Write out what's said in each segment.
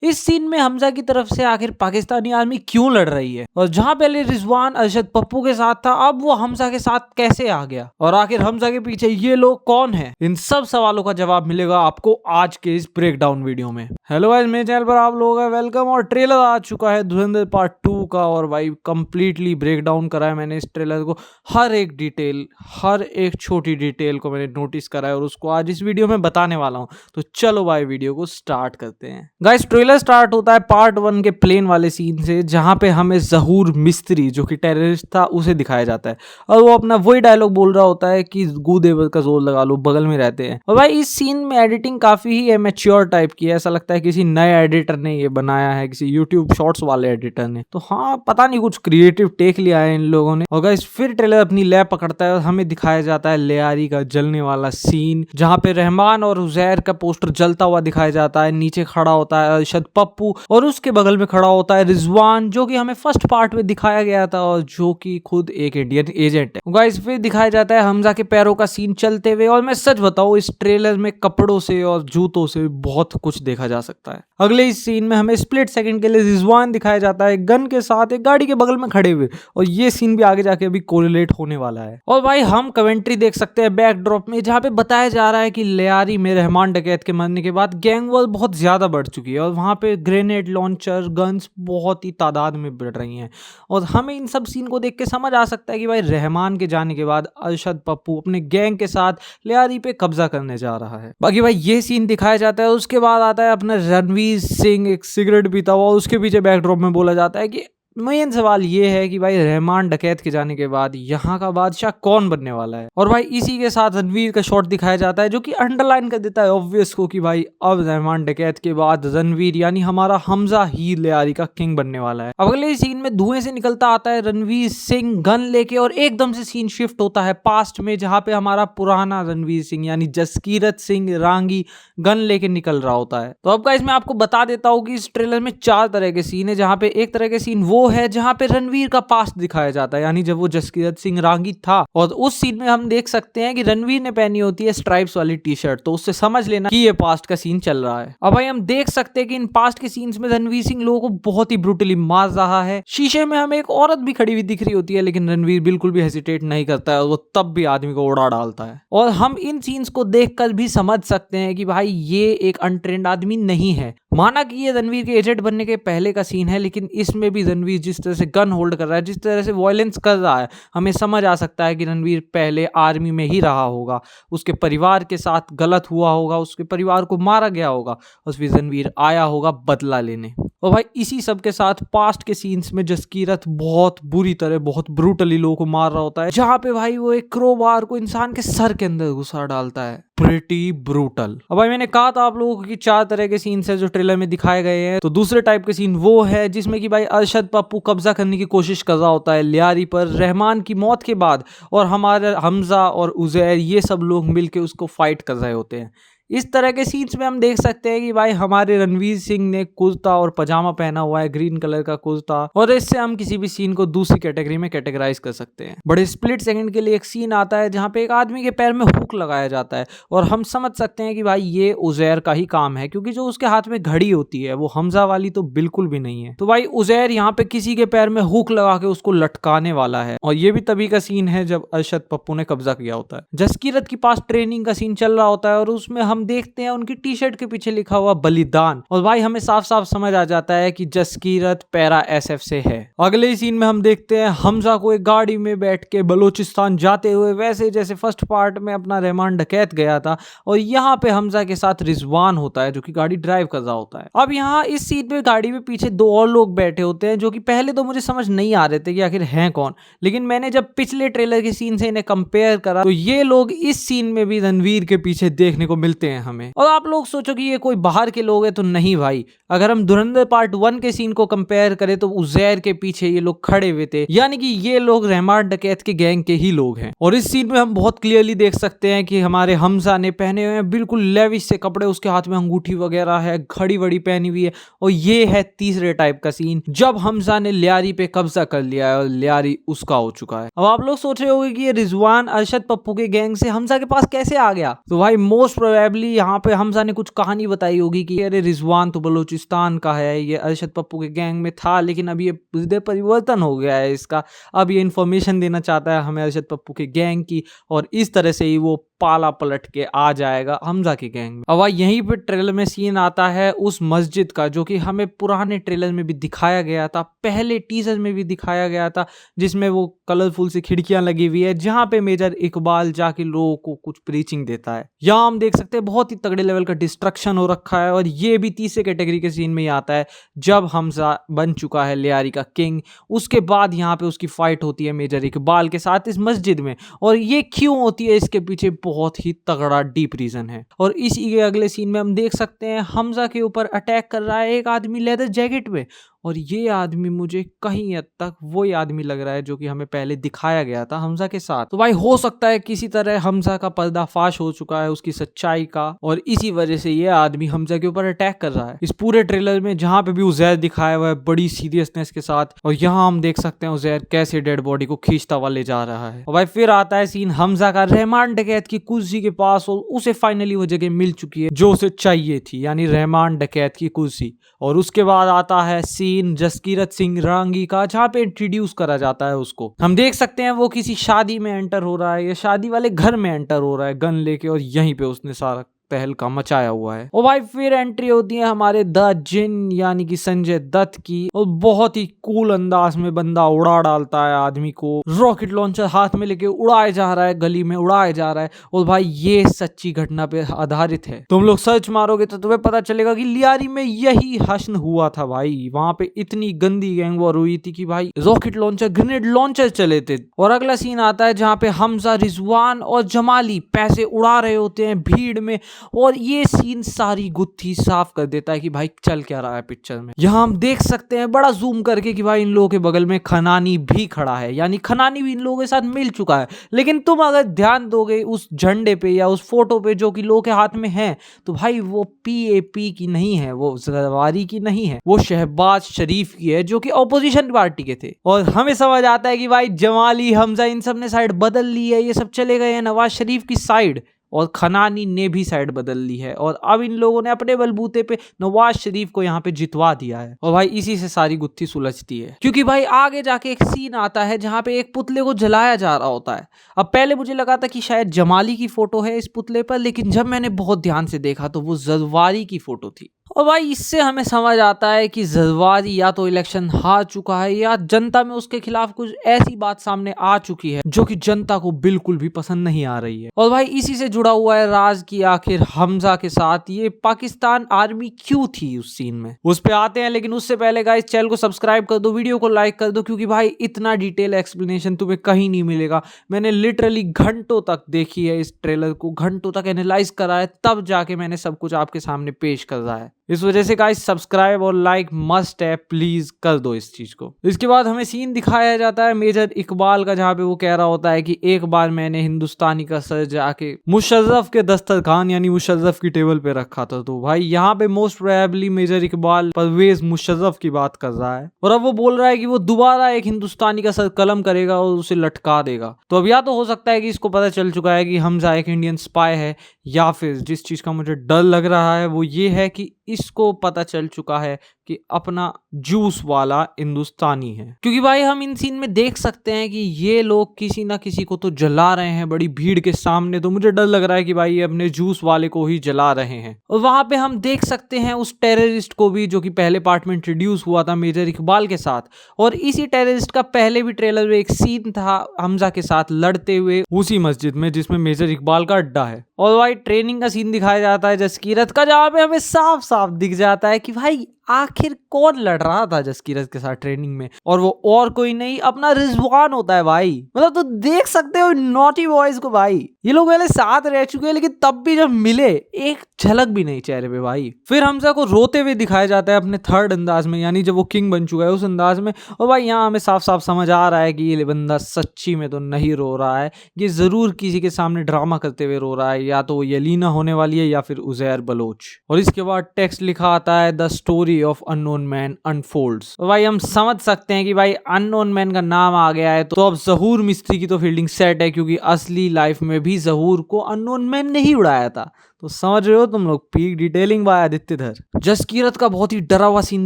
इस सीन में हमजा की तरफ से आखिर पाकिस्तानी आर्मी क्यों लड़ रही है, और जहां पहले रिजवान अरशद पप्पू के साथ था अब वो हमजा के साथ कैसे आ गया, और आखिर हमजा के पीछे ये लोग कौन है, इन सब सवालों का जवाब मिलेगा आपको आज के इस ब्रेकडाउन वीडियो में। हेलो गाइस, मेरे चैनल पर आप लोगों का वेलकम। और ट्रेलर आ चुका है धुरंधर पार्ट 2 का, और भाई कंप्लीटली ब्रेकडाउन करा है मैंने इस ट्रेलर को। हर एक डिटेल, हर एक छोटी डिटेल को मैंने नोटिस करा है और उसको आज इस वीडियो में बताने वाला हूं। तो चलो भाई वीडियो को स्टार्ट करते हैं। गाइस ट्रेलर स्टार्ट होता है पार्ट 1 के प्लेन वाले सीन से, जहां पे हमें जहूर मिस्त्री जो कि टेररिस्ट था उसे दिखाया जाता है, और वो अपना वही डायलॉग बोल रहा होता है कि गू देवर का जोर लगा लो, बगल में रहते हैं। और भाई इस सीन में एडिटिंग काफी ही मैच्योर टाइप की है, ऐसा लगता है किसी नए एडिटर ने ये बनाया है, किसी यूट्यूब शॉर्ट्स वाले एडिटर ने। तो हाँ, पता नहीं कुछ क्रिएटिव टेक लिया है इन लोगों ने। और गाइस फिर ट्रेलर अपनी लय पकड़ता है और हमें दिखाया जाता है लियारी का जलने वाला सीन, जहां पे रहमान और उजैर का पोस्टर जलता हुआ दिखाया जाता है। नीचे खड़ा होता है अरशद पप्पू और उसके बगल में खड़ा होता है रिजवान, जो कि हमें फर्स्ट पार्ट में दिखाया गया था और जो कि खुद एक इंडियन एजेंट है। गाइस फिर दिखाया जाता है हमजा के पैरों का सीन चलते हुए, और मैं सच बताऊं इस ट्रेलर में कपड़ों से और जूतों से बहुत कुछ देखा जा सकता है। अगले इस सीन में हमें स्प्लिट सेकंड के लिए रिजवान दिखाया जाता है गन के साथ एक गाड़ी के बगल में खड़े हुए, और ये सीन भी आगे जाके अभी कोरिलेट होने वाला है। और भाई हम कमेंट्री देख सकते हैं बैकड्रॉप में, जहाँ पे बताया जा रहा है कि लियारी में रहमान डकैत के मरने के बाद गैंग वॉर बहुत ज्यादा बढ़ चुकी है और वहां पे ग्रेनेड लॉन्चर गन्स बहुत ही तादाद में बढ़ रही हैं। और हमें इन सब सीन को देख के समझ आ सकता है कि भाई रहमान के जाने के बाद अरशद पप्पू अपने गैंग के साथ लियारी पे कब्जा करने जा रहा है। बाकी भाई ये सीन दिखाया जाता है। उसके बाद आता है अपना रणवीर सिंह एक सिगरेट पीता हुआ, उसके पीछे बैकड्रॉप में बोला जाता है कि मेन सवाल ये है कि भाई रहमान डकैत के जाने के बाद यहाँ का बादशाह कौन बनने वाला है। और भाई इसी के साथ रणवीर का शॉट दिखाया जाता है, जो कि अंडरलाइन कर देता है ऑब्वियस को कि भाई अब रहमान डकैत के बाद रणवीर यानी हमारा हमजा ही लियारी का किंग बनने वाला है। अब अगले सीन में धुएं से निकलता आता है रणवीर सिंह गन लेके, और एकदम से सीन शिफ्ट होता है पास्ट में, जहाँ पे हमारा पुराना रणवीर सिंह यानी जसकीरत सिंह रांगी गन लेके निकल रहा होता है। तो अब गाइस मैं आपको बता देता हूँ कि इस ट्रेलर में 4 तरह के सीन है, जहाँ पे एक तरह के सीन वो है जहां पे रणवीर का पास्ट दिखाया जाता है, यानी जब वो जसकीरत सिंह रांगी था, और उस सीन में हम देख सकते हैं कि रणवीर ने पहनी होती है स्ट्राइप्स वाली टी शर्ट, तो उससे समझ लेना कि ये पास्ट का सीन चल रहा है। अब भाई हम देख सकते हैं कि इन पास्ट के सीन्स में रणवीर सिंह लोगों को बहुत ही ब्रूटली मार रहा है। शीशे में हमें एक औरत भी खड़ी हुई दिख रही होती है, लेकिन रणवीर बिल्कुल भी हेसिटेट नहीं करता है और वो तब भी आदमी को उड़ा डालता है। और हम इन सीन्स को देखकर भी समझ सकते हैं कि भाई ये एक अनट्रेंड आदमी नहीं है। माना कि ये रणवीर के एजेंट बनने के पहले का सीन है, लेकिन इसमें भी रणवीर जिस तरह से गन होल्ड कर रहा है, जिस तरह से वायलेंस कर रहा है, हमें समझ आ सकता है कि रणवीर पहले आर्मी में ही रहा होगा, उसके परिवार के साथ गलत हुआ होगा, उसके परिवार को मारा गया होगा, और फिर रणवीर आया होगा बदला लेने। और भाई इसी सब के साथ पास्ट के सीन्स में जसकीरत बहुत बुरी तरह बहुत ब्रूटली लोगों को मार रहा होता है, जहां पे भाई वो एक क्रोबार को इंसान के सर के अंदर घुसा डालता है। Pretty brutal. अब भाई मैंने कहा था आप लोगों को कि 4 तरह के सीन्स है जो ट्रेलर में दिखाए गए हैं। तो दूसरे टाइप के सीन वो है जिसमें कि भाई अरशद पप्पू कब्जा करने की कोशिश कर रहा होता है लियारी पर रहमान की मौत के बाद, और हमारे हमजा और उजैर ये सब लोग मिलके उसको फाइट कर रहे होते हैं। इस तरह के सीन्स में हम देख सकते हैं कि भाई हमारे रणवीर सिंह ने कुर्ता और पजामा पहना हुआ है, ग्रीन कलर का कुर्ता, और इससे हम किसी भी सीन को दूसरी कैटेगरी में कैटेगराइज कर सकते हैं। बड़े स्प्लिट सेकंड के लिए एक सीन आता है जहां पे एक आदमी के पैर में हुक लगाया जाता है, और हम समझ सकते हैं कि भाई ये उजैर का ही काम है, क्योंकि जो उसके हाथ में घड़ी होती है वो हमजा वाली तो बिल्कुल भी नहीं है। तो भाई उजैर यहाँ पे किसी के पैर में हुक लगा के उसको लटकाने वाला है, और ये भी तभी का सीन है जब अरशद पप्पू ने कब्जा किया होता है। जसकीरत के पास ट्रेनिंग का सीन चल रहा होता है, और उसमें हम देखते हैं उनकी टी शर्ट के पीछे लिखा हुआ बलिदान, और भाई हमें साफ साफ समझ आ जाता है कि जसकीरत पैरा एसएफ से है। अगले ही सीन में हम देखते हैं हमजा को एक गाड़ी में बैठ के बलूचिस्तान जाते हुए, वैसे जैसे फर्स्ट पार्ट में अपना रहमान डकैत गया था, और यहाँ पे हमजा के साथ रिजवान होता है जो कि गाड़ी ड्राइव कर रहा होता है। अब यहाँ इस सीन में गाड़ी में पीछे 2 और लोग बैठे होते हैं, जो कि पहले तो मुझे समझ नहीं आ रहे थे कि आखिर हैं कौन, लेकिन मैंने जब पिछले ट्रेलर के सीन से इन्हें कंपेयर करा तो ये लोग इस सीन में भी रणवीर के पीछे देखने को मिलते हैं हमें। और आप लोग सोचो कि ये कोई बाहर के लोग हैं, तो नहीं भाई, अगर हम धुरंधर पार्ट 1 के सीन को कंपेयर करें तो उजैर के पीछे ये लोग खड़े हुए थे, यानी कि ये लोग रहमान डकैत के गैंग के ही लोग हैं। और इस सीन में हम बहुत क्लियरली देख सकते हैं कि हमारे हमजा ने पहने हुए हैं बिल्कुल लेविश से कपड़े, उसके हाथ में अंगूठी वगैरह है, घड़ी वड़ी पहनी हुई है। और ये है तीसरे टाइप का सीन जब हमजा ने लियारी पे कब्जा कर लिया है और लियारी उसका हो चुका है। अब आप लोग सोच रहे होंगे कि ये रिजवान अरशद पप्पू के गैंग से हमजा के पास कैसे आ गया, तो भाई मोस्ट प्रोबेबली प्रोबेबली यहाँ पे हमजा ने कुछ कहानी बताई होगी कि अरे रिजवान तो बलूचिस्तान का है, ये अरशद पप्पू के गैंग में था, लेकिन अब ये हृदय परिवर्तन हो गया है इसका, अब ये इन्फॉर्मेशन देना चाहता है हमें अरशद पप्पू के गैंग की, और इस तरह से ही वो पाला पलट के आ जाएगा हमजा के गैंग में। अब यहीं पे ट्रेलर में सीन आता है उस मस्जिद का, जो कि हमें पुराने ट्रेलर में भी दिखाया गया था, पहले टीजर में भी दिखाया गया था, जिसमें वो कलरफुल सी खिड़कियां लगी हुई है, जहां पे मेजर इकबाल जाके लोगों को कुछ प्रीचिंग देता है। यहाँ हम देख सकते हैं बहुत ही तगड़े लेवल का डिस्ट्रक्शन हो रखा है, और ये भी तीसरे कैटेगरी के सीन में ही आता है जब हमजा बन चुका है लियारी का किंग। उसके बाद यहाँ पे उसकी फाइट होती है मेजर इकबाल के साथ इस मस्जिद में, और ये क्यों होती है इसके पीछे बहुत ही तगड़ा डीप रीजन है। और इसी के अगले सीन में हम देख सकते हैं हमजा के ऊपर अटैक कर रहा है एक आदमी लेदर जैकेट में, और ये आदमी मुझे कहीं हद तक वही आदमी लग रहा है जो कि हमें पहले दिखाया गया था हमजा के साथ। तो भाई हो सकता है किसी तरह हमजा का पर्दाफाश हो चुका है उसकी सच्चाई का, और इसी वजह से ये आदमी हमजा के ऊपर अटैक कर रहा है। इस पूरे ट्रेलर में जहां पे भी उजैर दिखाया हुआ है बड़ी सीरियसनेस के साथ, और यहाँ हम देख सकते हैं उजैर कैसे डेड बॉडी को खींचता हुआ ले जा रहा है। और भाई फिर आता है सीन हमजा का रहमान डकैत की कुर्सी के पास, और उसे फाइनली वो जगह मिल चुकी है जो उसे चाहिए थी, यानी रहमान डकैत की कुर्सी। और उसके बाद आता है सीन जसकीरत सिंह रांगी का, जहाँ पे इंट्रोड्यूस करा जाता है उसको। हम देख सकते हैं वो किसी शादी में एंटर हो रहा है, या शादी वाले घर में एंटर हो रहा है गन लेके, और यहीं पे उसने सारा तहलका मचाया हुआ है। और भाई फिर एंट्री होती है हमारे द जिन यानी कि संजय दत्त की, और बहुत ही कूल अंदाज में बंदा उड़ा डालता है आदमी को, रॉकेट लॉन्चर हाथ में लेके उड़ाए जा रहा है, गली में उड़ाए जा रहा है। और भाई ये सच्ची घटना पे आधारित है, तुम लोग सर्च मारोगे तो तुम्हें पता चलेगा कि लियारी में यही हश्न हुआ था भाई। वहां पे इतनी गंदी गैंग वॉर हुई थी कि भाई रॉकेट लॉन्चर ग्रेनेड लॉन्चर चले थे। और अगला सीन आता है जहाँ पे हमजा, रिजवान और जमाली पैसे उड़ा रहे होते हैं भीड़ में, और ये सीन सारी गुत्थी साफ कर देता है कि भाई चल क्या रहा है पिक्चर में। यहाँ हम देख सकते हैं बड़ा जूम करके कि भाई इन लोगों के बगल में खनानी भी खड़ा है, यानी खनानी भी इन लोगों के साथ मिल चुका है। लेकिन तुम अगर ध्यान दोगे उस झंडे पे या उस फोटो पे जो कि लोगों के हाथ में है, तो भाई वो PAP की नहीं है, वो जरदारी की नहीं है, वो शहबाज शरीफ की है, जो कि ऑपोजिशन पार्टी के थे। और हमें समझ आता है कि भाई जमाली, हमजा इन सब ने साइड बदल ली है, ये सब चले गए हैं नवाज शरीफ की साइड, और खनानी ने भी साइड बदल ली है, और अब इन लोगों ने अपने बलबूते पे नवाज शरीफ को यहाँ पे जितवा दिया है। और भाई इसी से सारी गुत्थी सुलझती है, क्योंकि भाई आगे जाके एक सीन आता है जहाँ पे एक पुतले को जलाया जा रहा होता है। अब पहले मुझे लगा था कि शायद जमाली की फोटो है इस पुतले पर, लेकिन जब मैंने बहुत ध्यान से देखा तो वो जरदारी की फोटो थी। और भाई इससे हमें समझ आता है कि जरदारी या तो इलेक्शन हार चुका है, या जनता में उसके खिलाफ कुछ ऐसी बात सामने आ चुकी है जो कि जनता को बिल्कुल भी पसंद नहीं आ रही है। और भाई इसी से जुड़ा हुआ है राज की आखिर हमजा के साथ ये पाकिस्तान आर्मी क्यों थी उस सीन में, उस पे आते हैं। लेकिन उससे पहले गाइस चैनल को सब्सक्राइब कर दो, वीडियो को लाइक कर दो, क्योंकि भाई इतना डिटेल एक्सप्लेनेशन तुम्हें कहीं नहीं मिलेगा। मैंने लिटरली घंटों तक देखी है इस ट्रेलर को, घंटों तक एनालाइज करा है, तब जाके मैंने सब कुछ आपके सामने पेश कर रहा है। इस वजह से गाइस सब्सक्राइब और लाइक मस्ट है, प्लीज कर दो इस चीज को। इसके बाद हमें सीन दिखाया जाता है मेजर इकबाल का, जहाँ पे वो कह रहा होता है कि एक बार मैंने हिंदुस्तानी का सर जाके मुशर्रफ के दस्तरखान यानी मुशर्रफ की टेबल पे रखा था। तो भाई यहाँ पे most probably major Iqbal Pervez Musharraf की बात कर रहा है, और अब वो बोल रहा है कि वो दोबारा एक हिंदुस्तानी का सर कलम करेगा और उसे लटका देगा। तो अब या तो हो सकता है कि इसको पता चल चुका है कि हमजा एक इंडियन स्पाई है, या फिर जिस चीज का मुझे डर लग रहा है वो ये है कि इसको पता चल चुका है कि अपना जूस वाला हिंदुस्तानी है। क्योंकि भाई हम इन सीन में देख सकते हैं कि ये लोग किसी ना किसी को तो जला रहे हैं बड़ी भीड़ के सामने, तो मुझे डर लग रहा है कि भाई ये अपने जूस वाले को ही जला रहे हैं। और वहां पे हम देख सकते हैं उस टेररिस्ट को भी, जो कि पहले पार्ट में इंट्रोड्यूस हुआ था मेजर इकबाल के साथ। और इसी टेररिस्ट का पहले भी ट्रेलर में एक सीन था हमजा के साथ लड़ते हुए उसी मस्जिद में जिसमें मेजर इकबाल का अड्डा है। और भाई ट्रेनिंग का सीन दिखाया जाता है जसकीरत का, जहाँ पे हमें साफ साफ दिख जाता है कि भाई आखिर कौन लड़ रहा था जसकीरत के साथ ट्रेनिंग में, और वो और कोई नहीं अपना रिजवान होता है भाई। मतलब तो देख सकते हो नॉटी बॉयज को, भाई ये लोग पहले साथ रह चुके हैं लेकिन तब भी जब मिले एक झलक भी नहीं चेहरे पे भाई। फिर हमजा को रोते हुए दिखाया जाता है अपने थर्ड अंदाज में, यानी जब वो किंग बन चुका है उस अंदाज में। और भाई यहाँ हमें साफ साफ समझ आ रहा है कि ये बंदा सच्ची में तो नहीं रो रहा है, ये जरूर किसी के सामने ड्रामा करते हुए रो रहा है, या तो वो यलीना होने वाली है या फिर उजैर बलोच। और इसके बाद टेक्स्ट लिखा आता है the story mystery of unknown man unfolds. भाई हम समझ सकते हैं कि भाई अननोन मैन का नाम आ गया है तो अब जहूर मिस्ट्री की तो फील्डिंग सेट है, क्योंकि असली लाइफ में भी जहूर को अननोन मैन ने ही उड़ाया था। तो समझ रहे हो तुम लोग, पीक डिटेलिंग बाय आदित्यधर। जसकीरत का बहुत ही डरा हुआ सीन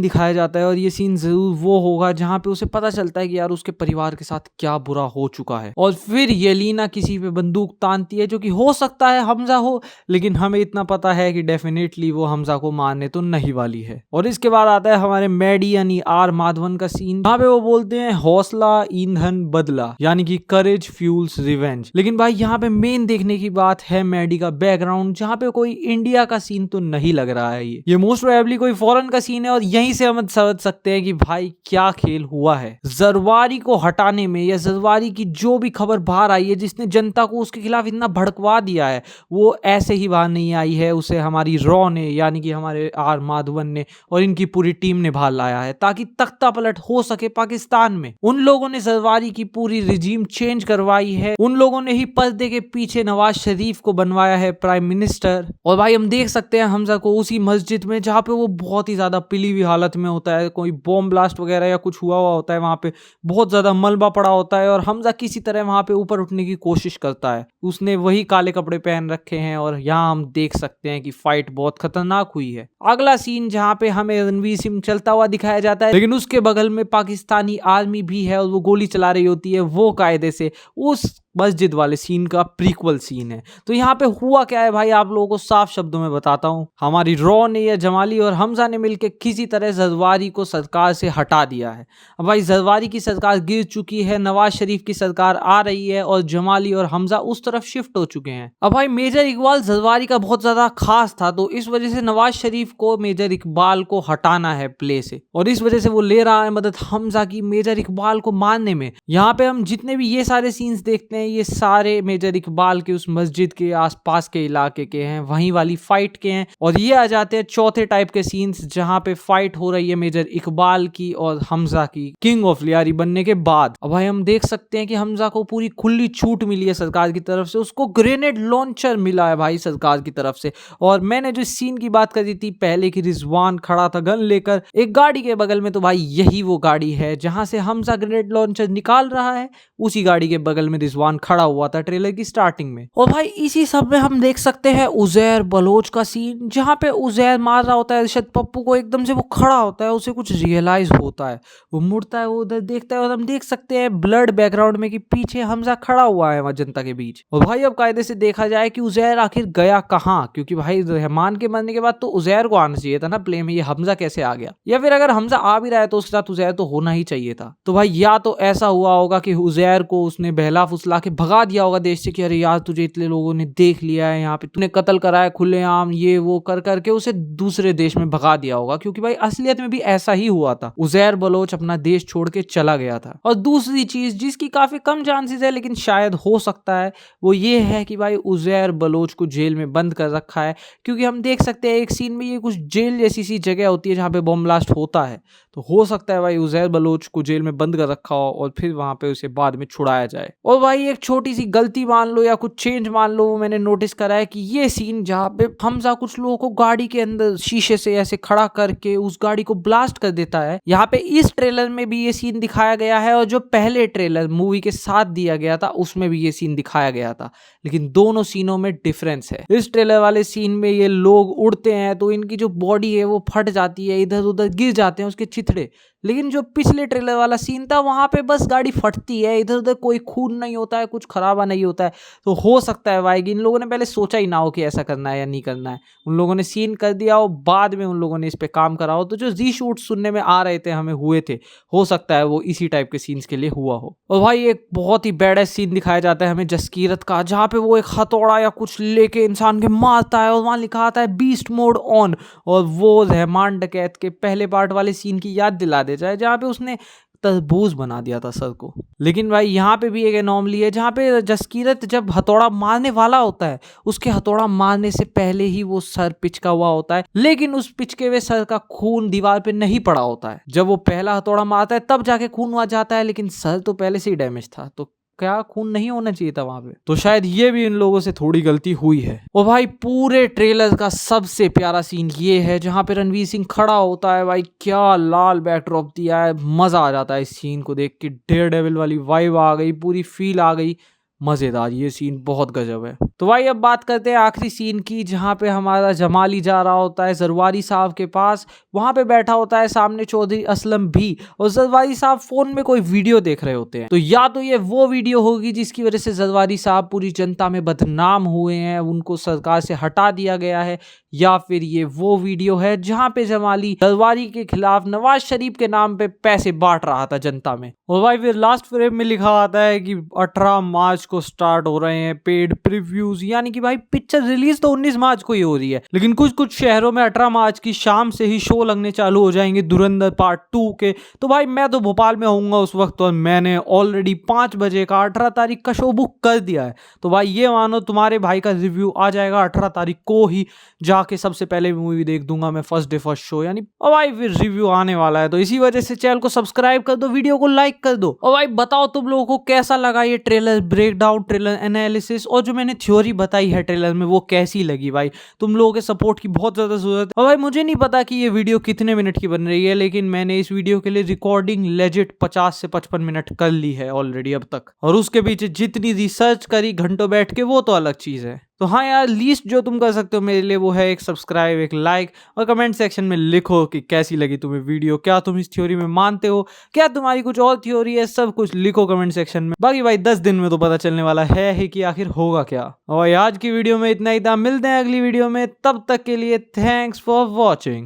दिखाया जाता है और ये सीन जरूर वो होगा जहां पे उसे पता चलता है कि यार उसके परिवार के साथ क्या बुरा हो चुका है। और फिर येलीना किसी पे बंदूक तानती है, जो कि हो सकता है हमजा हो, लेकिन हमें इतना पता है कि डेफिनेटली वो हमजा को मारने तो नहीं वाली है। और इसके बाद आता है हमारे मैडी यानी आर माधवन का सीन, जहाँ पे वो बोलते हैं हौसला ईंधन बदला, यानी कि करेज फ्यूल्स रिवेंज। लेकिन भाई यहाँ पे मेन देखने की बात है मैडी का बैकग्राउंड, जहाँ पे कोई इंडिया का सीन तो नहीं लग रहा है। ये मोस्ट प्रोबेबली कोई फॉरेन का सीन है और यहीं से हम समझ सकते हैं कि भाई क्या खेल हुआ है। जरवारी को हटाने में या जरवारी की जो भी खबर बाहर आई है जिसने जनता को उसके खिलाफ इतना भड़कवा दिया है, वो ऐसे ही बाहर नहीं आई है। उसे हमारी रॉ ने यानी कि हमारे आर माधवन ने और इनकी पूरी टीम ने बाहर लाया है ताकि तख्ता पलट हो सके पाकिस्तान में। उन लोगों ने जरवारी की पूरी रिजीम चेंज करवाई है, उन लोगों ने ही पर्दे के पीछे नवाज शरीफ को बनवाया है प्राइम मिनिस्टर। और भाई हम देख सकते हैं हमजा को उसी मस्जिद में जहाँ पे वो बहुत ही ज्यादा पिली हुई हालत में होता है, कोई बॉम्ब ब्लास्ट वगैरह या कुछ हुआ होता है, वहां पे बहुत ज्यादा मलबा पड़ा होता है और हमजा किसी तरह वहां पे ऊपर उठने की कोशिश करता है। उसने वही काले कपड़े पहन रखे हैं और यहाँ हम देख सकते हैं कि फाइट बहुत खतरनाक हुई है। अगला सीन जहाँ पे हमें रणवीर सिंह चलता हुआ दिखाया जाता है, लेकिन उसके बगल में पाकिस्तानी आर्मी भी है और वो गोली चला रही होती है। वो कायदे से उस मस्जिद वाले सीन का प्रीक्वल सीन है। तो यहाँ पे हुआ क्या है भाई, आप लोगों को साफ शब्दों में बताता हूँ। हमारी रॉ ने या जमाली और हमजा ने मिलकर किसी तरह जरवारी को सरकार से हटा दिया है। अब भाई जरवारी की सरकार गिर चुकी है, नवाज शरीफ की सरकार आ रही है और जमाली और हमजा उस तरफ शिफ्ट हो चुके हैं। अब भाई मेजर इकबाल जरवारी का बहुत ज्यादा खास था, तो इस वजह से नवाज शरीफ को मेजर इकबाल को हटाना है प्ले से, और इस वजह से वो ले रहा है मदद हमजा की मेजर इकबाल को मारने में। यहाँ पे हम जितने भी ये सारे सीन्स देखते हैं, ये सारे मेजर इकबाल के उस मस्जिद के आसपास के इलाके के हैं, वहीं वाली फाइट के हैं। और ये आ जाते हैं चौथे टाइप के सीन्स जहां पे फाइट हो रही है मेजर इकबाल की और हमजा की किंग ऑफ लियारी बनने के बाद। अब भाई हम देख सकते हैं कि हमजा को पूरी खुली छूट मिली है सरकार की तरफ से, उसको ग्रेनेड लॉन्चर मिला है भाई सरकार की तरफ से। और मैंने जो सीन की बात करी थी पहले की, रिजवान खड़ा था गन लेकर एक गाड़ी के बगल में, तो भाई यही वो गाड़ी है जहां से हमजा ग्रेनेड लॉन्चर निकाल रहा है। उसी गाड़ी के बगल में रिजवान खड़ा हुआ था ट्रेलर की स्टार्टिंग में। और भाई इसी सब में हम देख सकते हैं उजैर बलोच का सीन, जहां पे उजैर मार रहा होता है अरशद पप्पू को। एकदम से वो खड़ा होता है, उसे कुछ रियलाइज होता है, वो मुड़ता है, वो उधर देखता है और हम देख सकते हैं ब्लड बैकग्राउंड में कि पीछे हमजा खड़ा हुआ है वहां जनता के बीच। और भाई अब कायदे से देखा जाए कि उजैर आखिर गया कहाँ, क्योंकि भाई रहमान के मरने के बाद तो उजैर को आना चाहिए था ना प्ले में, ये हमजा कैसे आ गया? या फिर अगर हमजा आ भी रहा है तो उसके साथ उजैर तो होना ही चाहिए था। तो भाई या तो ऐसा हुआ होगा कि उजैर को उसने बहला फुसला के भगा दिया होगा देश से कि अरे यार तुझे इतने लोगों ने देख लिया है, यहाँ पे तूने कत्ल करा है खुलेआम, ये वो कर करके उसे दूसरे देश में भगा दिया होगा। क्योंकि भाई असलियत में भी ऐसा ही हुआ था, उजैर बलोच अपना देश छोड़ के चला गया था। और दूसरी चीज जिसकी काफी कम चांसेस है लेकिन शायद हो सकता है, वो ये है कि भाई उजैर बलोच को जेल में बंद कर रखा है। क्योंकि हम देख सकते हैं एक सीन में ये कुछ जेल जैसी सी जगह होती है जहाँ पे बम ब्लास्ट होता है, तो हो सकता है भाई उजैर बलोच को जेल में बंद कर रखा हो और फिर वहां पे उसे बाद में छुड़ाया जाए। और भाई एक छोटी सी गलती मान लो या कुछ चेंज मान लो, वो मैंने नोटिस करा है कि ये सीन जहाँ पे हमजा कुछ लोगों को गाड़ी के अंदर शीशे से ऐसे खड़ा करके उस गाड़ी को ब्लास्ट कर देता है, यहाँ पे इस ट्रेलर में भी ये सीन दिखाया गया है और जो पहले ट्रेलर मूवी के साथ दिया गया था उसमें भी ये सीन दिखाया गया था। लेकिन दोनों सीनों में डिफरेंस है। इस ट्रेलर वाले सीन में ये लोग उड़ते हैं तो इनकी जो बॉडी है वो फट जाती है, इधर उधर गिर जाते हैं उसके चिथड़े। लेकिन जो पिछले ट्रेलर वाला सीन था वहां पे बस गाड़ी फटती है, इधर उधर कोई खून नहीं होता है, कुछ खराबा नहीं होता है। तो हो सकता है भाई कि इन लोगों ने पहले सोचा ही ना हो कि ऐसा करना है या नहीं करना है, उन लोगों ने सीन कर दिया और बाद में उन लोगों ने इस पे काम करा हो। तो जो रीशूट सुनने में आ रहे थे हमें हुए थे, हो सकता है वो इसी टाइप के सीन्स के लिए हुआ हो। और भाई एक बहुत ही बैड सीन दिखाया जाता है हमें जसकीरत का, जहाँ पे वो एक हथौड़ा या कुछ लेके इंसान के मारता है और वहां लिखा आता है बीस्ट मोड ऑन, और वो रहमान डकैत के पहले पार्ट वाले सीन की याद दिला दे जाए जहाँ पे उसने तरबूज बना दिया था सर को। लेकिन भाई यहाँ पे भी एक एनॉमली है जहाँ पे जसकीरत जब हथौड़ा मारने वाला होता है, उसके हथौड़ा मारने से पहले ही वो सर पिचका हुआ होता है, लेकिन उस पिचके हुए सर का खून दीवार पे नहीं पड़ा होता है। जब वो पहला हथौड़ा मारता है तब जाके खून आ जाता है, लेकिन सर तो पहले से ही डैमेज था। तो क्या खून नहीं होना चाहिए था वहां पे? तो शायद ये भी इन लोगों से थोड़ी गलती हुई है। और भाई पूरे ट्रेलर का सबसे प्यारा सीन ये है जहां पे रणवीर सिंह खड़ा होता है। भाई क्या लाल बैकड्रॉप दिया है, मजा आ जाता है इस सीन को देख के। डेयरडेविल वाली वाइब आ गई, पूरी फील आ गई, मजेदार। ये सीन बहुत गजब है। तो भाई अब बात करते हैं आखिरी सीन की, जहां पे हमारा जमाली जा रहा होता है जरवारी साहब के पास। वहां पे बैठा होता है सामने चौधरी असलम भी, और जरवारी साहब फोन में कोई वीडियो देख रहे होते हैं। तो या तो ये वो वीडियो होगी जिसकी वजह से जरवारी साहब पूरी जनता में बदनाम हुए हैं, उनको सरकार से हटा दिया गया है, या फिर ये वो वीडियो है जहां पे जमाली जरवारी के खिलाफ नवाज शरीफ के नाम पे पैसे बांट रहा था जनता में। और भाई फिर लास्ट फ्रेम में लिखा आता है कि 18 मार्च को स्टार्ट हो रहे हैं पेड प्रीव्यूज, यानी कि भाई पिक्चर रिलीज तो 19 मार्च को ही हो रही है, लेकिन कुछ कुछ शहरों में 18 मार्च की शाम से ही शो लगने चालू हो जाएंगे धुरंधर पार्ट 2 के। तो भाई मैं तो भोपाल में होऊंगा उस वक्त, और मैंने ऑलरेडी 5 बजे का 18 तारीख का शो बुक कर दिया है। तो भाई ये मानो तुम्हारे भाई का रिव्यू आ जाएगा 18 तारीख को ही, जाके सबसे पहले मूवी देख दूंगा मैं फर्स्ट डे फर्स्ट शो यानी। और भाई फिर रिव्यू आने वाला है, तो इसी वजह से चैनल को सब्सक्राइब कर दो, वीडियो को लाइक कर दो। और भाई बताओ तुम लोगों को कैसा लगा ये ट्रेलर ब्रेकडाउन, ट्रेलर एनालिसिस, और जो मैंने थ्योरी बताई है ट्रेलर में वो कैसी लगी। भाई तुम लोगों के सपोर्ट की बहुत ज्यादा जरूरत है। और भाई मुझे नहीं पता कि ये वीडियो कितने मिनट की बन रही है, लेकिन मैंने इस वीडियो के लिए रिकॉर्डिंग लेजिट 50 से 55 मिनट कर ली है ऑलरेडी अब तक, और उसके पीछे जितनी रिसर्च करी घंटों बैठ के वो तो अलग चीज है। तो हाँ यार, लीस्ट जो तुम कर सकते हो मेरे लिए वो है एक सब्सक्राइब, एक लाइक, और कमेंट सेक्शन में लिखो कि कैसी लगी तुम्हें वीडियो, क्या तुम इस थ्योरी में मानते हो, क्या तुम्हारी कुछ और थ्योरी है, सब कुछ लिखो कमेंट सेक्शन में। बाकी भाई 10 दिन में तो पता चलने वाला है ही कि आखिर होगा क्या। और आज की वीडियो में इतना ही था, मिलते हैं अगली वीडियो में, तब तक के लिए थैंक्स फॉर वॉचिंग।